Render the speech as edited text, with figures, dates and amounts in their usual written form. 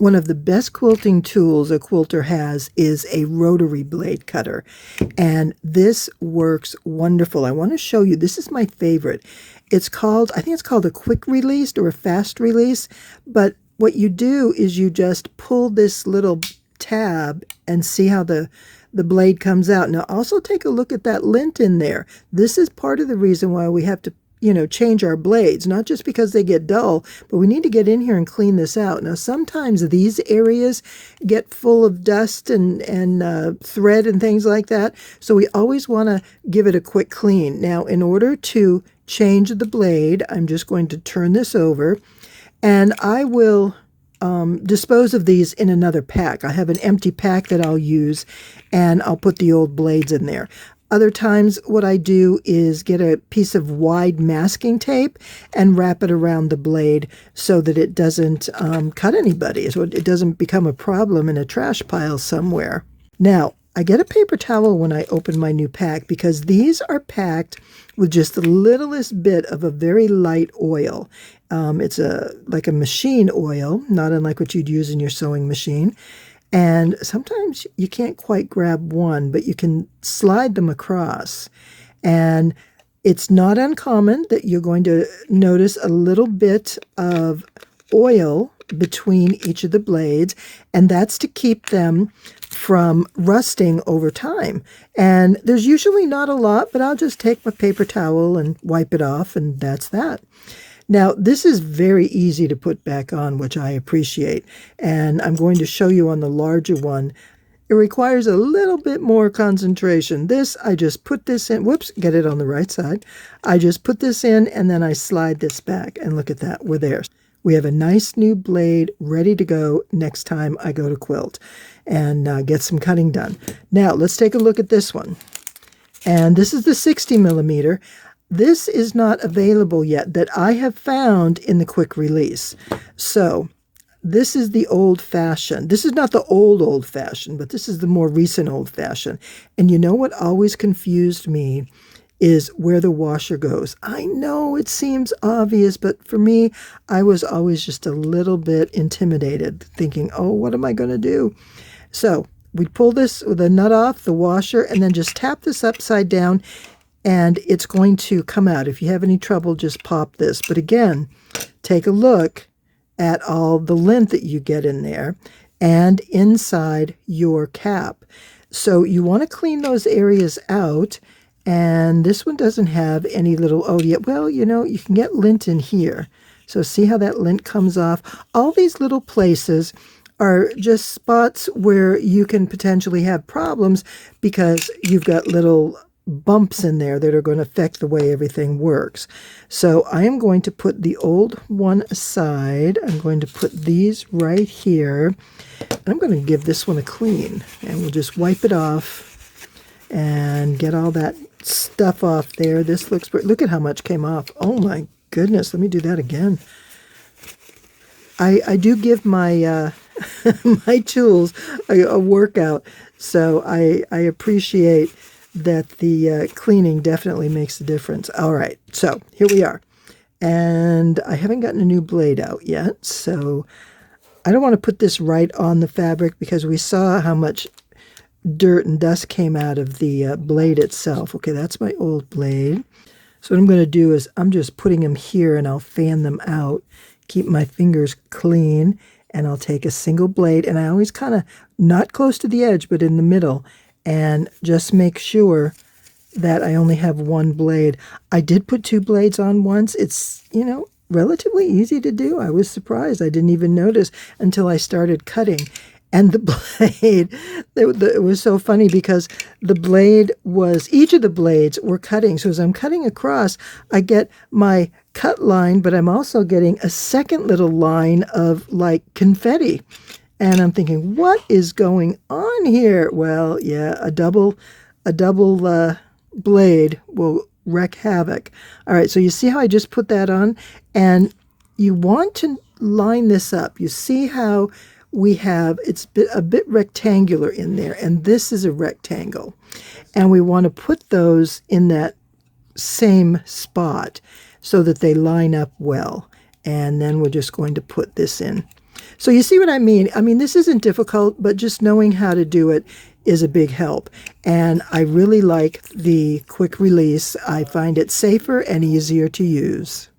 One of the best quilting tools a quilter has is a rotary blade cutter, and this works wonderful. I want to show you. This is my favorite. It's called, I think it's called a quick release or a fast release, but what you do is you just pull this little tab and see how the blade comes out. Now also take a look at that lint in there. This is part of the reason why we have to change our blades, not just because they get dull, but we need to get in here and clean this out. Now, sometimes these areas get full of dust and thread and things like that, so we always want to give it a quick clean. Now, in order to change the blade, I'm just going to turn this over, and I will dispose of these in another pack. I have an empty pack that I'll use, and I'll put the old blades in there. Other times what I do is get a piece of wide masking tape and wrap it around the blade so that it doesn't cut anybody, so it doesn't become a problem in a trash pile somewhere. Now, I get a paper towel when I open my new pack because these are packed with just the littlest bit of a very light oil. It's like a machine oil, not unlike what you'd use in your sewing machine. And sometimes you can't quite grab one, but you can slide them across. And it's not uncommon that you're going to notice a little bit of oil between each of the blades, and that's to keep them from rusting over time. And there's usually not a lot, but I'll just take my paper towel and wipe it off, and that's that. Now, this is very easy to put back on, which I appreciate, and I'm going to show you on the larger one. It requires a little bit more concentration. This, I just put this in, whoops, get it on the right side. I just put this in, and then I slide this back, and look at that, we're there. We have a nice new blade ready to go next time I go to quilt and get some cutting done. Now, let's take a look at this one. And this is the 60 millimeter. This is not available yet that I have found in the quick release. So this is the old-fashioned. This is not the old-fashioned, but this is the more recent old-fashioned. And you know what always confused me is where the washer goes. I know it seems obvious, but for me, I was always just a little bit intimidated, thinking, oh, what am I going to do? So we pull this with a nut off, the washer, and then just tap this upside down, and it's going to come out. If you have any trouble, just pop this. But again, take a look at all the lint that you get in there and inside your cap. So you want to clean those areas out. And this one doesn't have any little, oh yeah, well, you can get lint in here. So see how that lint comes off? All these little places are just spots where you can potentially have problems because you've got little bumps in there that are going to affect the way everything works. So I am going to put the old one aside. I'm going to put these right here. I'm going to give this one a clean, and we'll just wipe it off and get all that stuff off there. This looks great. Look at how much came off. Oh my goodness. Let me do that again. I do give my my tools a workout, so I appreciate that the cleaning definitely makes a difference. All right, so here we are. And I haven't gotten a new blade out yet, so I don't want to put this right on the fabric because we saw how much dirt and dust came out of the blade itself. Okay, that's my old blade. So what I'm going to do is I'm just putting them here, and I'll fan them out, keep my fingers clean, and I'll take a single blade, and I always kind of not close to the edge, but in the middle, and just make sure that I only have one blade. I did put two blades on once. It's, relatively easy to do. I was surprised. I didn't even notice until I started cutting. And the blade, it was so funny because the blade was, each of the blades were cutting. So as I'm cutting across, I get my cut line, but I'm also getting a second little line of like confetti. And I'm thinking, what is going on here? Well, yeah, a double blade will wreak havoc. All right, so you see how I just put that on? And you want to line this up. You see how we have, it's a bit rectangular in there, and this is a rectangle. And we want to put those in that same spot so that they line up well. And then we're just going to put this in. So you see what I mean? I mean, this isn't difficult, but just knowing how to do it is a big help. And I really like the quick release. I find it safer and easier to use.